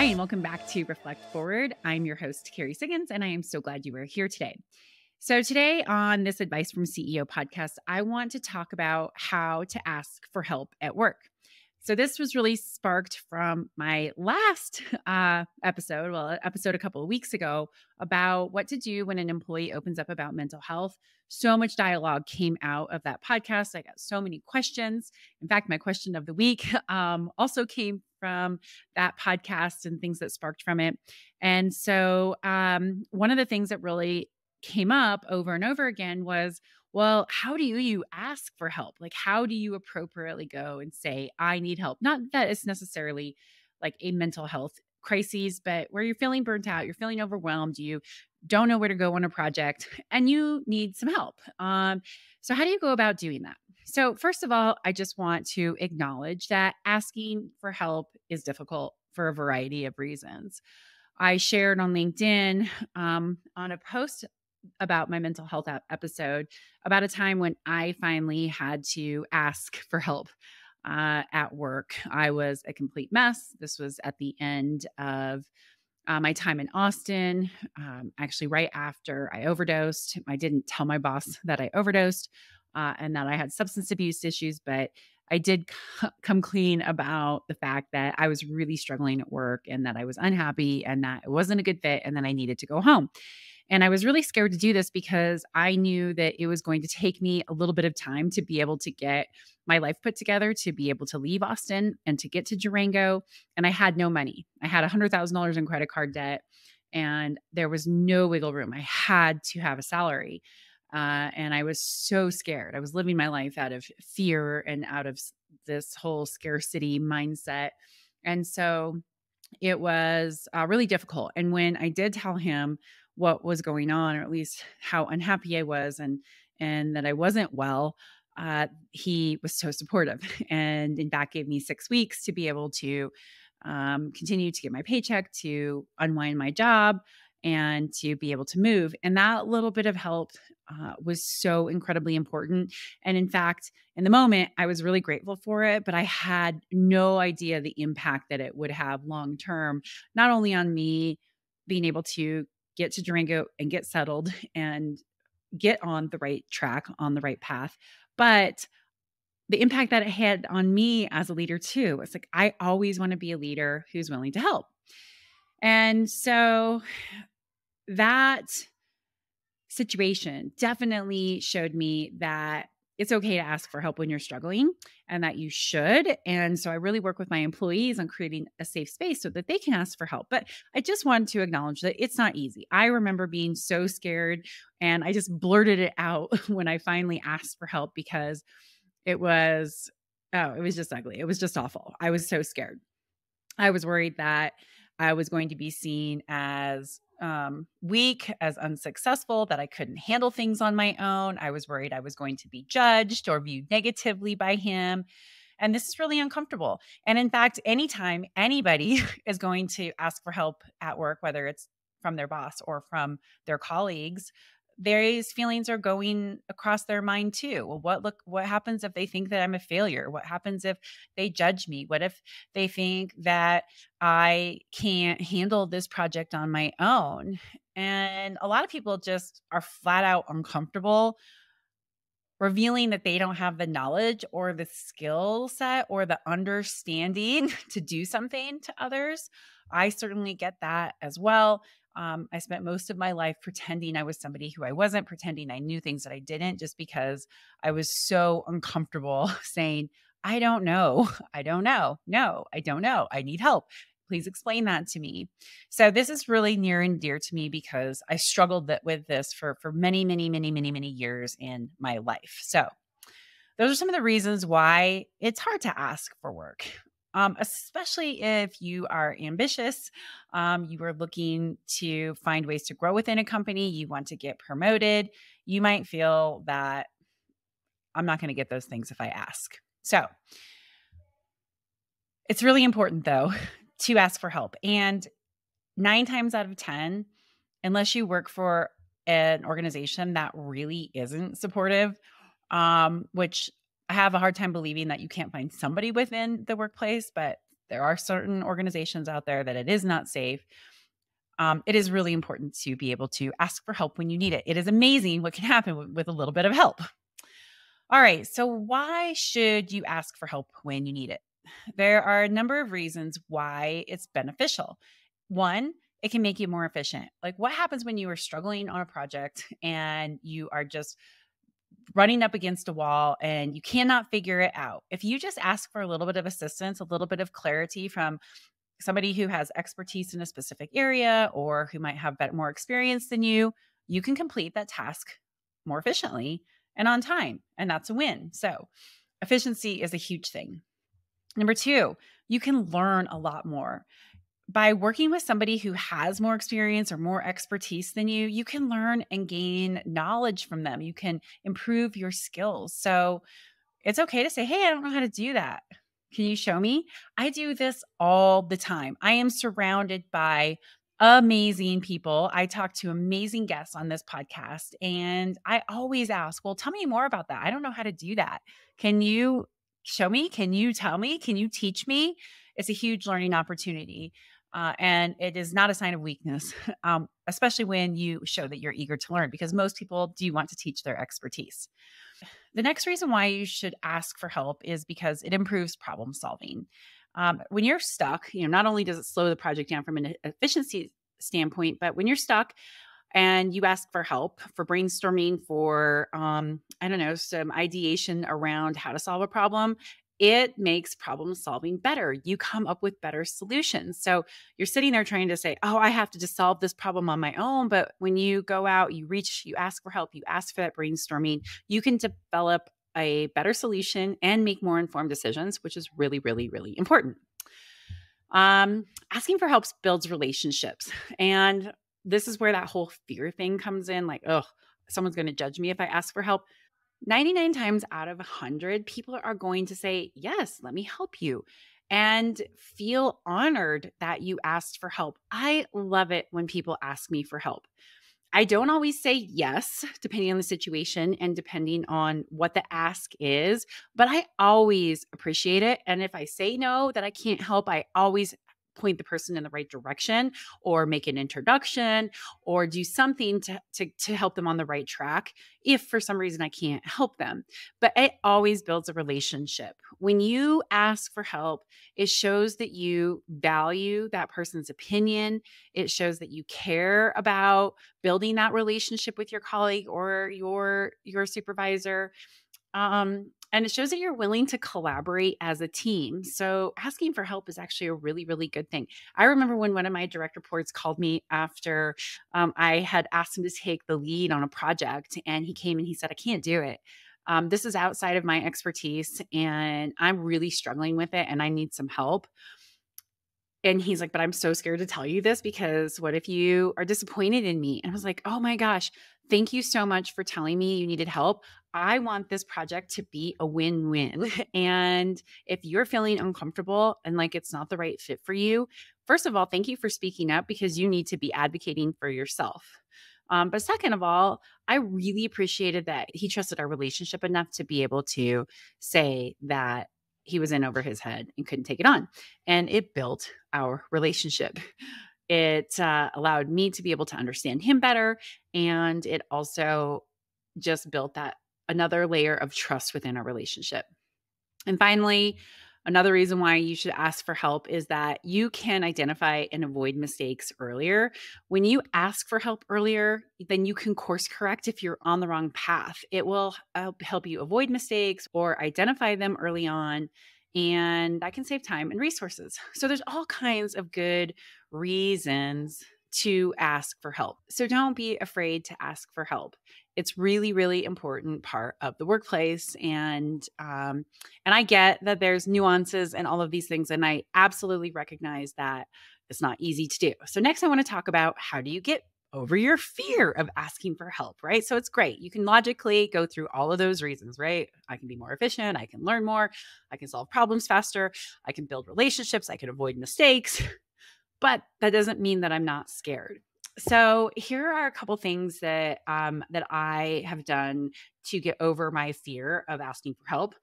Hi, and welcome back to Reflect Forward. I'm your host, Carrie Siggins, and I am so glad you are here today. So, today on this Advice from CEO podcast, I want to talk about how to ask for help at work. So, this was really sparked from my last episode a couple of weeks ago about what to do when an employee opens up about mental health. So much dialogue came out of that podcast. I got so many questions. In fact, my question of the week also came from that podcast and things that sparked from it. And so, one of the things that really came up over and over again was, well, how do you ask for help? Like, how do you appropriately go and say, I need help? Not that it's necessarily like a mental health crisis, but where you're feeling burnt out, you're feeling overwhelmed, you don't know where to go on a project, and you need some help. So, how do you go about doing that? So, first of all, I just want to acknowledge that asking for help is difficult for a variety of reasons. I shared on LinkedIn on a post about my mental health episode about a time when I finally had to ask for help at work. I was a complete mess. This was at the end of my time in Austin, actually, right after I overdosed. I didn't tell my boss that I overdosed and that I had substance abuse issues, but I did come clean about the fact that I was really struggling at work and that I was unhappy and that it wasn't a good fit and that I needed to go home. And I was really scared to do this because I knew that it was going to take me a little bit of time to be able to get my life put together, to be able to leave Austin and to get to Durango. And I had no money. I had $100,000 in credit card debt and there was no wiggle room. I had to have a salary. And I was so scared. I was living my life out of fear and out of this whole scarcity mindset. And so it was really difficult. And when I did tell him what was going on, or at least how unhappy I was, and that I wasn't well, he was so supportive, and in fact gave me 6 weeks to be able to continue to get my paycheck, to unwind my job, and to be able to move. And that little bit of help was so incredibly important. And in fact, in the moment, I was really grateful for it, but I had no idea the impact that it would have long term, not only on me being able to get to Durango and get settled and get on the right track, on the right path, but the impact that it had on me as a leader too. It's like, I always want to be a leader who's willing to help. And so that situation definitely showed me that it's okay to ask for help when you're struggling and that you should. And so I really work with my employees on creating a safe space so that they can ask for help. But I just wanted to acknowledge that it's not easy. I remember being so scared and I just blurted it out when I finally asked for help because it was, it was just ugly. It was just awful. I was so scared. I was worried that I was going to be seen as weak, as unsuccessful, that I couldn't handle things on my own. I was worried I was going to be judged or viewed negatively by him. And this is really uncomfortable. And in fact, anytime anybody is going to ask for help at work, whether it's from their boss or from their colleagues, these feelings are going across their mind too. Well, what happens if they think that I'm a failure? What happens if they judge me? What if they think that I can't handle this project on my own? And a lot of people just are flat out uncomfortable revealing that they don't have the knowledge or the skill set or the understanding to do something to others. I certainly get that as well. I spent most of my life pretending I was somebody who I wasn't, pretending I knew things that I didn't, just because I was so uncomfortable saying, I don't know. I don't know. No, I don't know. I need help. Please explain that to me. So this is really near and dear to me because I struggled with this for many, many, many, many, many years in my life. So those are some of the reasons why it's hard to ask for work. Especially if you are ambitious, you are looking to find ways to grow within a company, you want to get promoted, you might feel that I'm not going to get those things if I ask. So it's really important, though, to ask for help. And 9 times out of 10, unless you work for an organization that really isn't supportive, which I have a hard time believing that you can't find somebody within the workplace, but There are certain organizations out there that it is not safe. It is really important to be able to ask for help when you need it. It is amazing what can happen with a little bit of help. All right. So, why should you ask for help when you need it? There are a number of reasons why it's beneficial. One, it can make you more efficient. Like, what happens when you are struggling on a project and you are just running up against a wall and you cannot figure it out? If you just ask for a little bit of assistance, a little bit of clarity from somebody who has expertise in a specific area or who might have more experience than you can complete that task more efficiently and on time. And that's a win. So, efficiency is a huge thing. Number two, you can learn a lot more. By working with somebody who has more experience or more expertise than you can learn and gain knowledge from them. You can improve your skills. So, it's okay to say, hey, I don't know how to do that. Can you show me? I do this all the time. I am surrounded by amazing people. I talk to amazing guests on this podcast, and I always ask, well, tell me more about that. I don't know how to do that. Can you show me? Can you tell me? Can you teach me? It's a huge learning opportunity. And it is not a sign of weakness, especially when you show that you're eager to learn, because most people do want to teach their expertise. The next reason why you should ask for help is because it improves problem solving. When you're stuck, not only does it slow the project down from an efficiency standpoint, but when you're stuck and you ask for help for brainstorming, for, I don't know, some ideation around how to solve a problem, it makes problem solving better. You come up with better solutions. So you're sitting there trying to say, oh, I have to just solve this problem on my own. But when you go out, you ask for help, you ask for that brainstorming, you can develop a better solution and make more informed decisions, which is really, really, really important. Asking for help builds relationships. And this is where that whole fear thing comes in. Like, oh, someone's going to judge me if I ask for help. 99 times out of 100, people are going to say, yes, let me help you, and feel honored that you asked for help. I love it when people ask me for help. I don't always say yes, depending on the situation and depending on what the ask is, but I always appreciate it. And if I say no, that I can't help, I always point the person in the right direction or make an introduction or do something to help them on the right track if for some reason I can't help them. But it always builds a relationship. When you ask for help, it shows that you value that person's opinion. It shows that you care about building that relationship with your colleague or your supervisor. And it shows that you're willing to collaborate as a team. So asking for help is actually a really, really good thing. I remember when one of my direct reports called me after I had asked him to take the lead on a project, and he came and he said, I can't do it. This is outside of my expertise, and I'm really struggling with it, and I need some help. And he's like, but I'm so scared to tell you this because what if you are disappointed in me? And I was like, oh my gosh, thank you so much for telling me you needed help. I want this project to be a win-win. And if you're feeling uncomfortable and like it's not the right fit for you, first of all, thank you for speaking up because you need to be advocating for yourself. But second of all, I really appreciated that he trusted our relationship enough to be able to say that he was in over his head and couldn't take it on. And it built our relationship. It allowed me to be able to understand him better. And it also just built that another layer of trust within our relationship. And finally, another reason why you should ask for help is that you can identify and avoid mistakes earlier. When you ask for help earlier, then you can course correct if you're on the wrong path. It will help you avoid mistakes or identify them early on, and that can save time and resources. So there's all kinds of good reasons to ask for help. So don't be afraid to ask for help. It's really, really important part of the workplace. And I get that there's nuances and all of these things. And I absolutely recognize that it's not easy to do. So next I want to talk about how do you get over your fear of asking for help, right? So it's great. You can logically go through all of those reasons, right? I can be more efficient. I can learn more. I can solve problems faster. I can build relationships. I can avoid mistakes. But that doesn't mean that I'm not scared. So here are a couple things that I have done to get over my fear of asking for help.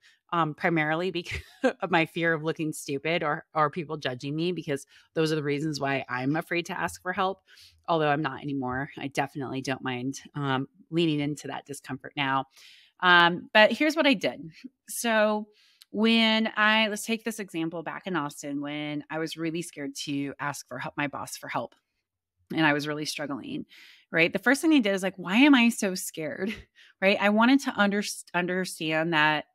primarily because of my fear of looking stupid or people judging me, because those are the reasons why I'm afraid to ask for help. Although I'm not anymore. I definitely don't mind leaning into that discomfort now. But here's what I did. So let's take this example back in Austin when I was really scared to ask for help, my boss for help, and I was really struggling, right? The first thing I did is like, why am I so scared? Right? I wanted to understand that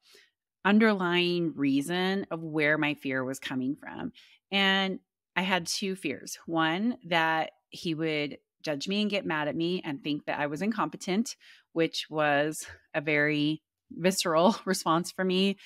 underlying reason of where my fear was coming from. And I had two fears. One, that he would judge me and get mad at me and think that I was incompetent, which was a very visceral response for me,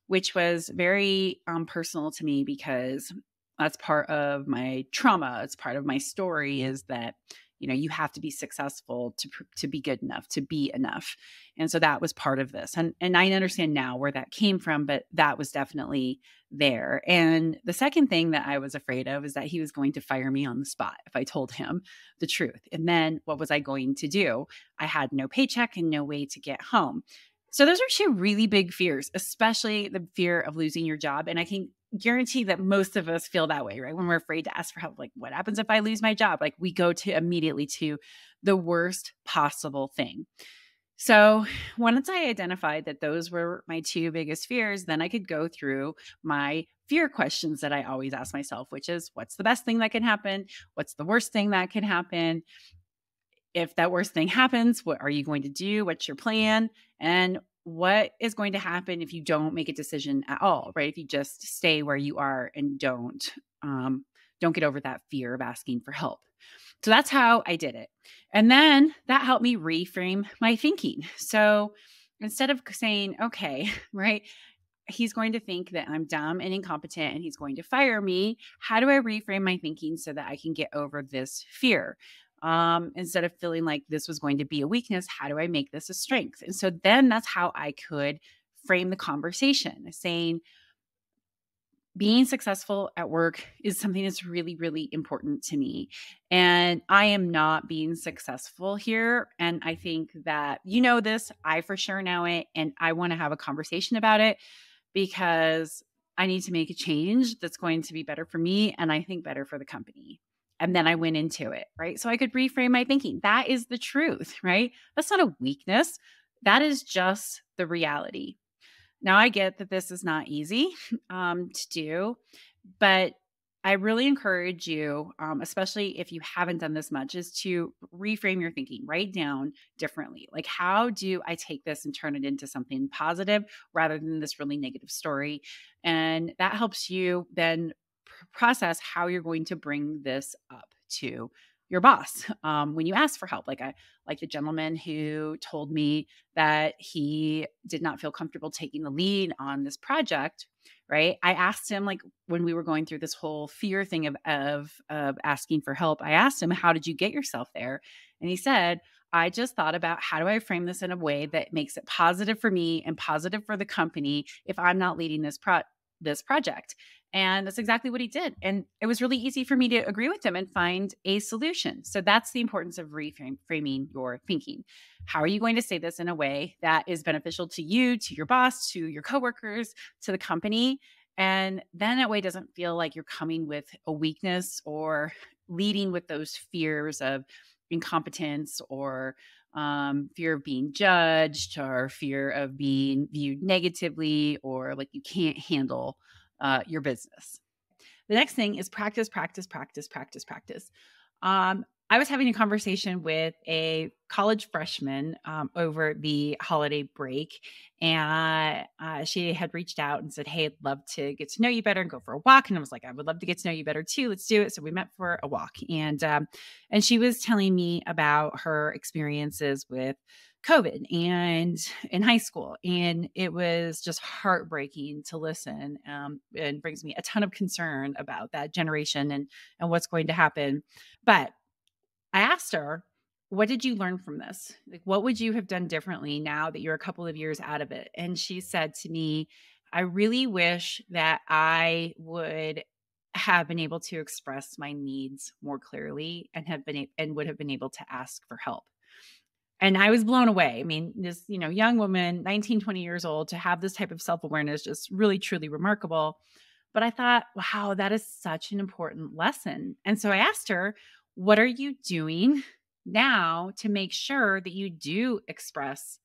which was very personal to me because that's part of my trauma. It's part of my story is that, you have to be successful to be good enough, to be enough. And so that was part of this. And I understand now where that came from, but that was definitely there. And the second thing that I was afraid of is that he was going to fire me on the spot if I told him the truth. And then what was I going to do? I had no paycheck and no way to get home. So those are two really big fears, especially the fear of losing your job. And I can guarantee that most of us feel that way, right? When we're afraid to ask for help, like what happens if I lose my job? Like we go to immediately to the worst possible thing. So once I identified that those were my two biggest fears, then I could go through my fear questions that I always ask myself, which is what's the best thing that can happen? What's the worst thing that can happen? If that worst thing happens, what are you going to do? What's your plan? And what is going to happen if you don't make a decision at all, right? If you just stay where you are and don't get over that fear of asking for help. So that's how I did it. And then that helped me reframe my thinking. So instead of saying, okay, right, he's going to think that I'm dumb and incompetent and he's going to fire me, how do I reframe my thinking so that I can get over this fear? Instead of feeling like this was going to be a weakness, how do I make this a strength? And so then that's how I could frame the conversation, saying, being successful at work is something that's really, really important to me. And I am not being successful here. And I think that you know this, I for sure know it. And I want to have a conversation about it because I need to make a change that's going to be better for me and I think better for the company. And then I went into it, right? So I could reframe my thinking. That is the truth, right? That's not a weakness. That is just the reality. Now, I get that this is not easy to do, but I really encourage you, especially if you haven't done this much, is to reframe your thinking, write down differently. Like, how do I take this and turn it into something positive rather than this really negative story? And that helps you then process how you're going to bring this up to your boss when you ask for help. Like the gentleman who told me that he did not feel comfortable taking the lead on this project. Right. I asked him, like, when we were going through this whole fear thing of asking for help, I asked him, how did you get yourself there? And he said, I just thought about how do I frame this in a way that makes it positive for me and positive for the company if I'm not leading this project. And that's exactly what he did. And it was really easy for me to agree with him and find a solution. So that's the importance of reframing your thinking. How are you going to say this in a way that is beneficial to you, to your boss, to your coworkers, to the company? And then that way it doesn't feel like you're coming with a weakness or leading with those fears of incompetence or fear of being judged or fear of being viewed negatively or like you can't handle your business. The next thing is practice, practice, practice, practice, practice. I was having a conversation with a college freshman over the holiday break, and she had reached out and said, "Hey, I'd love to get to know you better and go for a walk." And I was like, "I would love to get to know you better too. Let's do it." So we met for a walk, and she was telling me about her experiences with COVID and in high school. And it was just heartbreaking to listen and brings me a ton of concern about that generation and what's going to happen. But I asked her, what did you learn from this? Like, what would you have done differently now that you're a couple of years out of it? And she said to me, I really wish that I would have been able to express my needs more clearly and would have been able to ask for help. And I was blown away. I mean, this, young woman, 19, 20 years old, to have this type of self-awareness, just really, truly remarkable. But I thought, wow, that is such an important lesson. And so I asked her, what are you doing now to make sure that you do express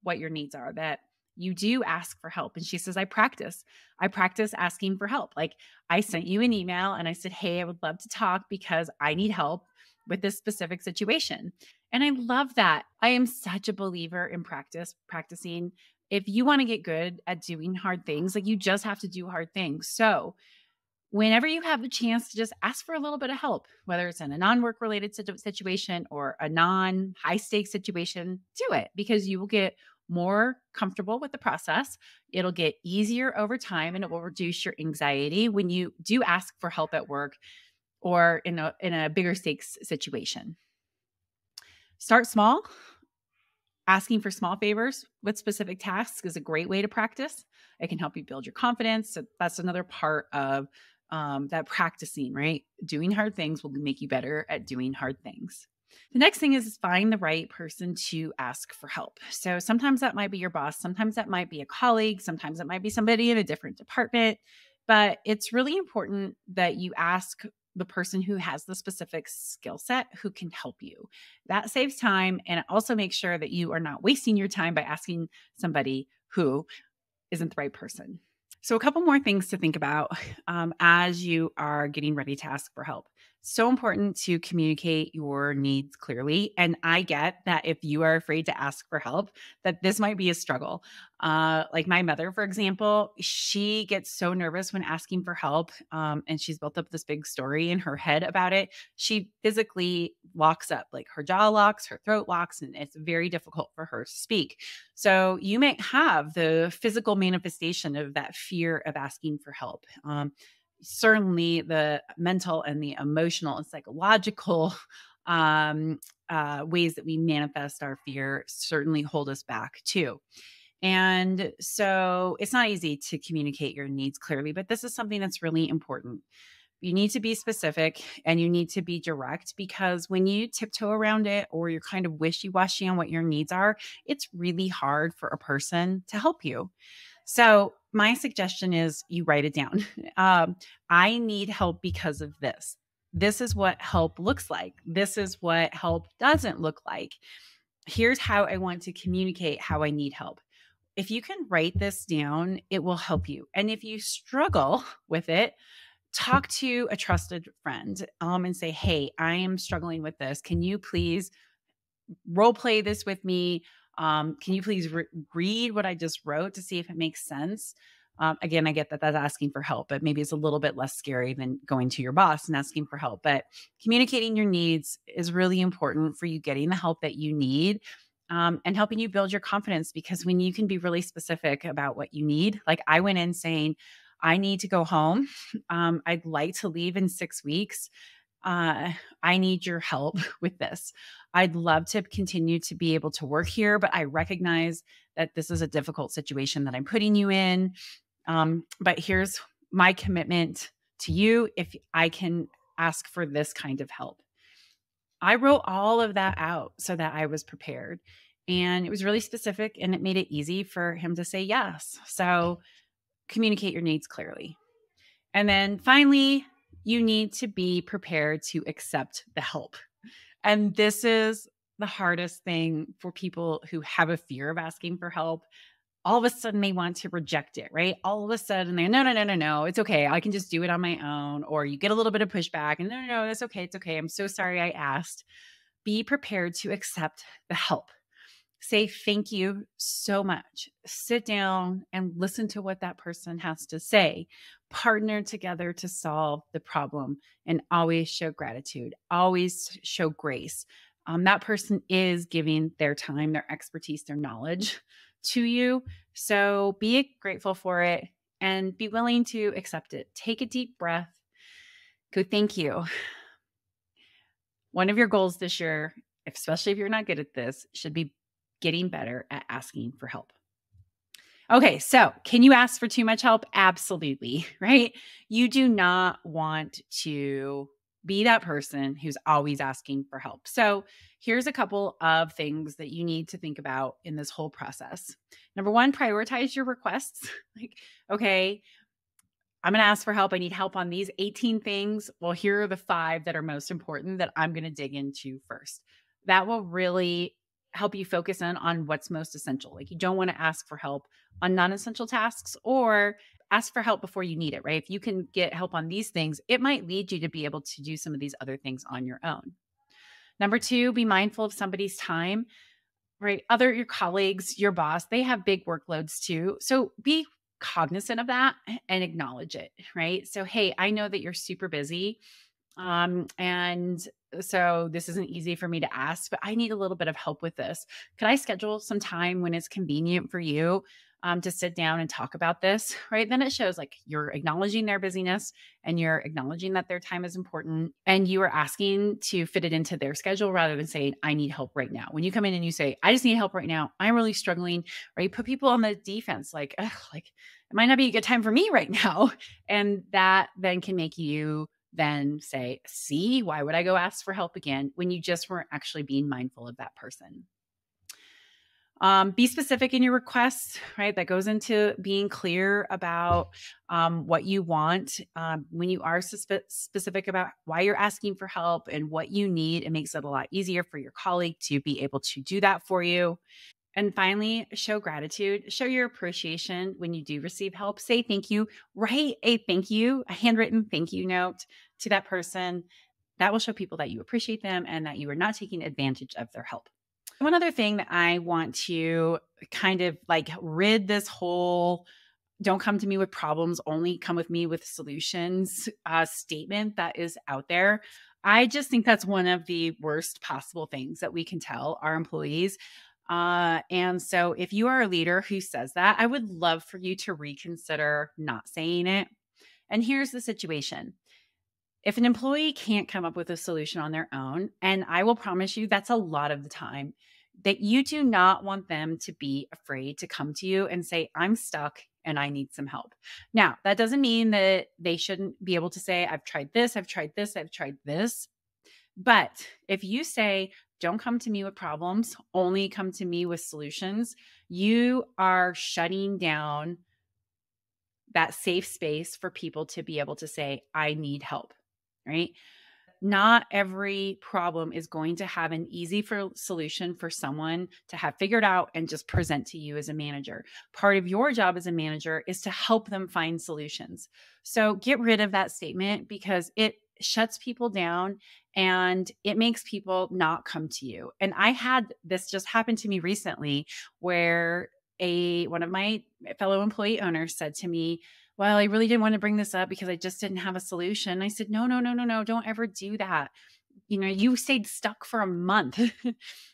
what your needs are, that you do ask for help? And she says, I practice. I practice asking for help. Like, I sent you an email and I said, hey, I would love to talk because I need help with this specific situation. And I love that. I am such a believer in practicing. If you want to get good at doing hard things, like, you just have to do hard things. So, whenever you have the chance to just ask for a little bit of help, whether it's in a non-work related situation or a non-high stakes situation, do it, because you will get more comfortable with the process. It'll get easier over time, and it will reduce your anxiety when you do ask for help at work or in a bigger stakes situation. Start small. Asking for small favors with specific tasks is a great way to practice. It can help you build your confidence. So that's another part of that practicing, right? Doing hard things will make you better at doing hard things. The next thing is find the right person to ask for help. So sometimes that might be your boss, sometimes that might be a colleague, sometimes it might be somebody in a different department. But it's really important that you ask the person who has the specific skill set who can help you. That saves time, and it also makes sure that you are not wasting your time by asking somebody who isn't the right person. So, a couple more things to think about as you are getting ready to ask for help. So important to communicate your needs clearly. And I get that if you are afraid to ask for help, that this might be a struggle. Like my mother, for example, she gets so nervous when asking for help. And she's built up this big story in her head about it. She physically locks up, like her jaw locks, her throat locks, and it's very difficult for her to speak. So you may have the physical manifestation of that fear of asking for help. Certainly the mental and the emotional and psychological ways that we manifest our fear certainly hold us back too. And so it's not easy to communicate your needs clearly, but this is something that's really important. You need to be specific and you need to be direct, because when you tiptoe around it or you're kind of wishy washy on what your needs are, it's really hard for a person to help you. So, my suggestion is you write it down. I need help because of this. This is what help looks like. This is what help doesn't look like. Here's how I want to communicate how I need help. If you can write this down, it will help you. And if you struggle with it, talk to a trusted friend and say, hey, I am struggling with this. Can you please role play this with me? Can you please read what I just wrote to see if it makes sense? Again, I get that that's asking for help, but maybe it's a little bit less scary than going to your boss and asking for help. But communicating your needs is really important for you getting the help that you need, and helping you build your confidence. Because when you can be really specific about what you need, like I went in saying, I need to go home. I'd like to leave in 6 weeks. I need your help with this. I'd love to continue to be able to work here, but I recognize that this is a difficult situation that I'm putting you in. But here's my commitment to you if I can ask for this kind of help. I wrote all of that out so that I was prepared. And it was really specific and it made it easy for him to say yes. So communicate your needs clearly. And then finally, you need to be prepared to accept the help. And this is the hardest thing for people who have a fear of asking for help. All of a sudden, they want to reject it, right? All of a sudden, they're no, no, no, no, no. It's okay. I can just do it on my own. Or you get a little bit of pushback and no, no, no, that's okay. It's okay. I'm so sorry I asked. Be prepared to accept the help. Say thank you so much. Sit down and listen to what that person has to say. Partner together to solve the problem, and always show gratitude, always show grace. That person is giving their time, their expertise, their knowledge to you. So be grateful for it and be willing to accept it. Take a deep breath. Go, thank you. One of your goals this year, especially if you're not good at this, should be getting better at asking for help. Okay, so can you ask for too much help? Absolutely, right? You do not want to Be that person who's always asking for help. So, here's a couple of things that you need to think about in this whole process. Number one, prioritize your requests. Like, okay, I'm going to ask for help. I need help on these 18 things. Well, here are the 5 that are most important that I'm going to dig into first. That will really help you focus in on what's most essential. Like, you don't want to ask for help on non-essential tasks, or ask for help before you need it, right? If you can get help on these things, it might lead you to be able to do some of these other things on your own. Number 2, be mindful of somebody's time, right? Your colleagues, your boss, they have big workloads too. So be cognizant of that and acknowledge it, right? So, hey, I know that you're super busy. And so this isn't easy for me to ask, but I need a little bit of help with this. Could I schedule some time when it's convenient for you to sit down and talk about this? Right. Then it shows like you're acknowledging their busyness and you're acknowledging that their time is important and you are asking to fit it into their schedule rather than saying, I need help right now. When you come in and you say, I just need help right now, I'm really struggling, or you put people on the defense, like, like it might not be a good time for me right now. And that then can make you then say, see, why would I go ask for help again when you just weren't actually being mindful of that person? Be specific in your requests, right? That goes into being clear about what you want. When you are specific about why you're asking for help and what you need, it makes it a lot easier for your colleague to be able to do that for you. And finally, show gratitude, show your appreciation when you do receive help. Say thank you, write a thank you, a handwritten thank you note to that person. That will show people that you appreciate them and that you are not taking advantage of their help. One other thing that I want to kind of like rid this whole don't come to me with problems, only come with me with solutions statement that is out there. I just think that's one of the worst possible things that we can tell our employees. And so if you are a leader who says that, I would love for you to reconsider not saying it. And here's the situation. If an employee can't come up with a solution on their own, and I will promise you that's a lot of the time, that you do not want them to be afraid to come to you and say, I'm stuck and I need some help. Now, that doesn't mean that they shouldn't be able to say, I've tried this, I've tried this, I've tried this. But if you say, don't come to me with problems, only come to me with solutions, you are shutting down that safe space for people to be able to say, I need help, right? Not every problem is going to have an easy solution for someone to have figured out and just present to you as a manager. Part of your job as a manager is to help them find solutions. So get rid of that statement because it shuts people down and it makes people not come to you. And I had this just happen to me recently where one of my fellow employee owners said to me, well, I really didn't want to bring this up because I just didn't have a solution. I said, no, no, no, no, no, don't ever do that. You know, you stayed stuck for a month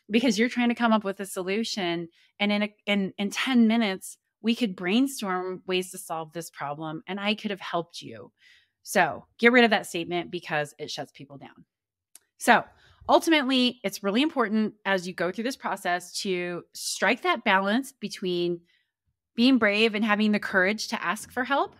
because you're trying to come up with a solution. And in 10 minutes, we could brainstorm ways to solve this problem and I could have helped you. So get rid of that statement because it shuts people down. So ultimately, it's really important as you go through this process to strike that balance between being brave and having the courage to ask for help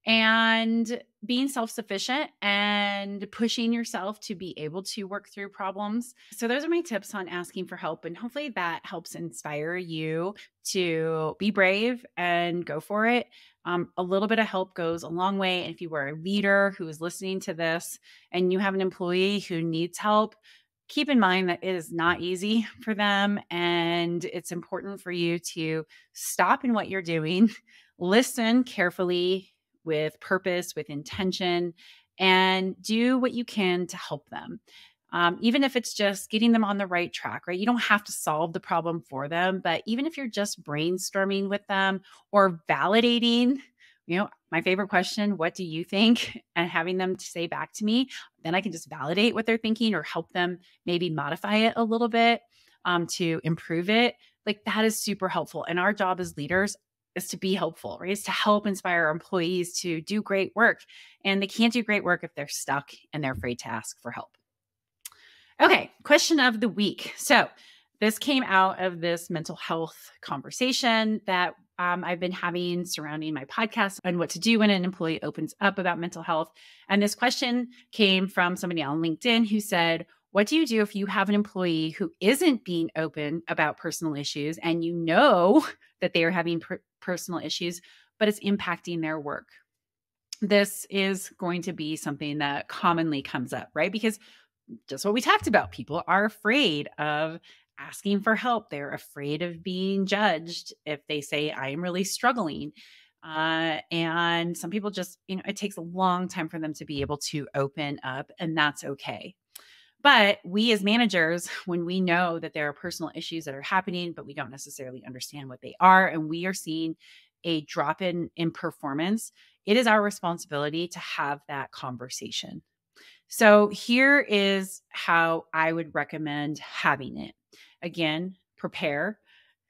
and being self-sufficient and pushing yourself to be able to work through problems. So those are my tips on asking for help. And hopefully that helps inspire you to be brave and go for it. A little bit of help goes a long way. And if you are a leader who is listening to this and you have an employee who needs help, keep in mind that it is not easy for them. And it's important for you to stop in what you're doing, listen carefully with purpose, with intention, and do what you can to help them. Even if it's just getting them on the right track, right? You don't have to solve the problem for them, but even if you're just brainstorming with them or validating, my favorite question, what do you think? And having them to say back to me, then I can just validate what they're thinking or help them maybe modify it a little bit to improve it. Like that is super helpful. And our job as leaders is to be helpful, right? Is to help inspire our employees to do great work. And they can't do great work if they're stuck and they're afraid to ask for help. Okay, question of the week. So this came out of this mental health conversation that I've been having surrounding my podcast on what to do when an employee opens up about mental health. And this question came from somebody on LinkedIn who said, what do you do if you have an employee who isn't being open about personal issues and you know that they are having personal issues, but it's impacting their work? This is going to be something that commonly comes up, right? Because just what we talked about, people are afraid of asking for help. They're afraid of being judged if they say, I am really struggling. And some people just, it takes a long time for them to be able to open up, and that's okay. But we as managers, when we know that there are personal issues that are happening, but we don't necessarily understand what they are, and we are seeing a drop in performance, it is our responsibility to have that conversation. So here is how I would recommend having it. Again, prepare,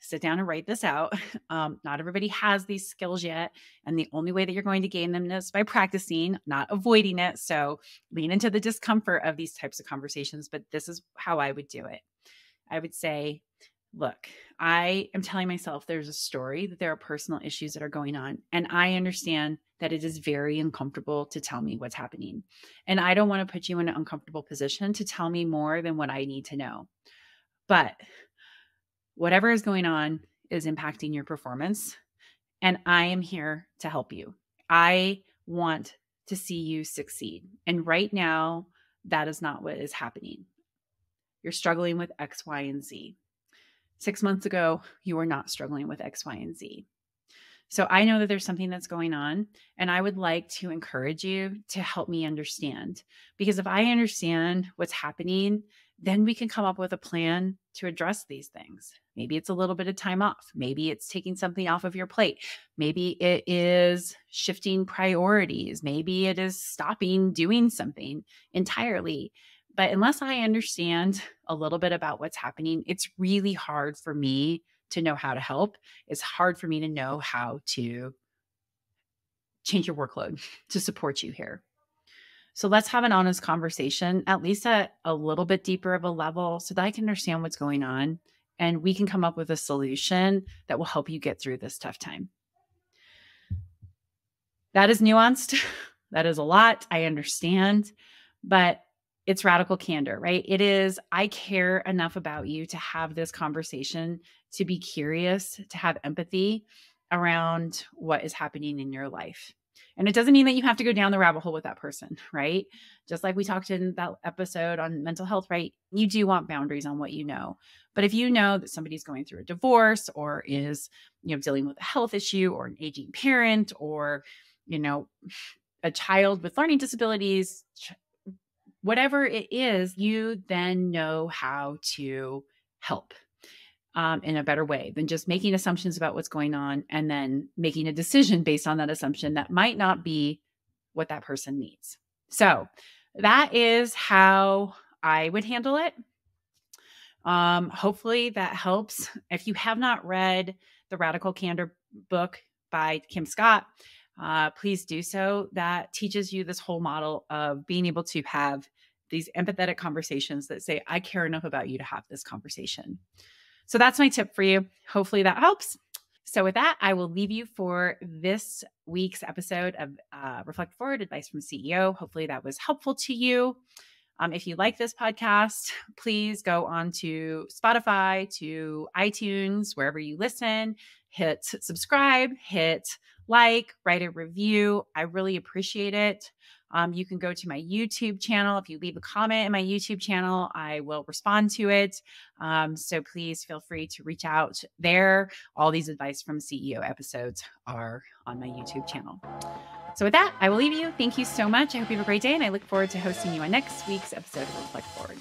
sit down and write this out. Not everybody has these skills yet. And the only way that you're going to gain them is by practicing, not avoiding it. So lean into the discomfort of these types of conversations, but this is how I would do it. I would say, look, I am telling myself there's a story, that there are personal issues that are going on. And I understand that it is very uncomfortable to tell me what's happening. And I don't want to put you in an uncomfortable position to tell me more than what I need to know. But whatever is going on is impacting your performance. And I am here to help you. I want to see you succeed. And right now, that is not what is happening. You're struggling with X, Y, and Z. 6 months ago, you were not struggling with X, Y, and Z. So I know that there's something that's going on, and I would like to encourage you to help me understand. Because if I understand what's happening, then we can come up with a plan to address these things. Maybe it's a little bit of time off. Maybe it's taking something off of your plate. Maybe it is shifting priorities. Maybe it is stopping doing something entirely. But unless I understand a little bit about what's happening, it's really hard for me to know how to help. It's hard for me to know how to change your workload to support you here. So let's have an honest conversation, at least at a little bit deeper of a level, so that I can understand what's going on and we can come up with a solution that will help you get through this tough time. That is nuanced. That is a lot. I understand, but it's radical candor, right? It is, I care enough about you to have this conversation, to be curious, to have empathy around what is happening in your life. And it doesn't mean that you have to go down the rabbit hole with that person, right? Just like we talked in that episode on mental health, right? You do want boundaries on what you know. But if you know that somebody's going through a divorce or is, dealing with a health issue or an aging parent or, a child with learning disabilities, whatever it is, you then know how to help in a better way than just making assumptions about what's going on and then making a decision based on that assumption that might not be what that person needs. So that is how I would handle it. Hopefully that helps. If you have not read the Radical Candor book by Kim Scott, please do so. That teaches you this whole model of being able to have these empathetic conversations that say, I care enough about you to have this conversation. So that's my tip for you. Hopefully that helps. So with that, I will leave you for this week's episode of Reflect Forward, Advice from CEO. Hopefully that was helpful to you. If you like this podcast, please go on to Spotify, to iTunes, wherever you listen, hit subscribe, hit like, write a review. I really appreciate it. You can go to my YouTube channel. If you leave a comment in my YouTube channel, I will respond to it. So please feel free to reach out there. All these Advice from CEO episodes are on my YouTube channel. So with that, I will leave you. Thank you so much. I hope you have a great day, and I look forward to hosting you on next week's episode of Reflect Forward.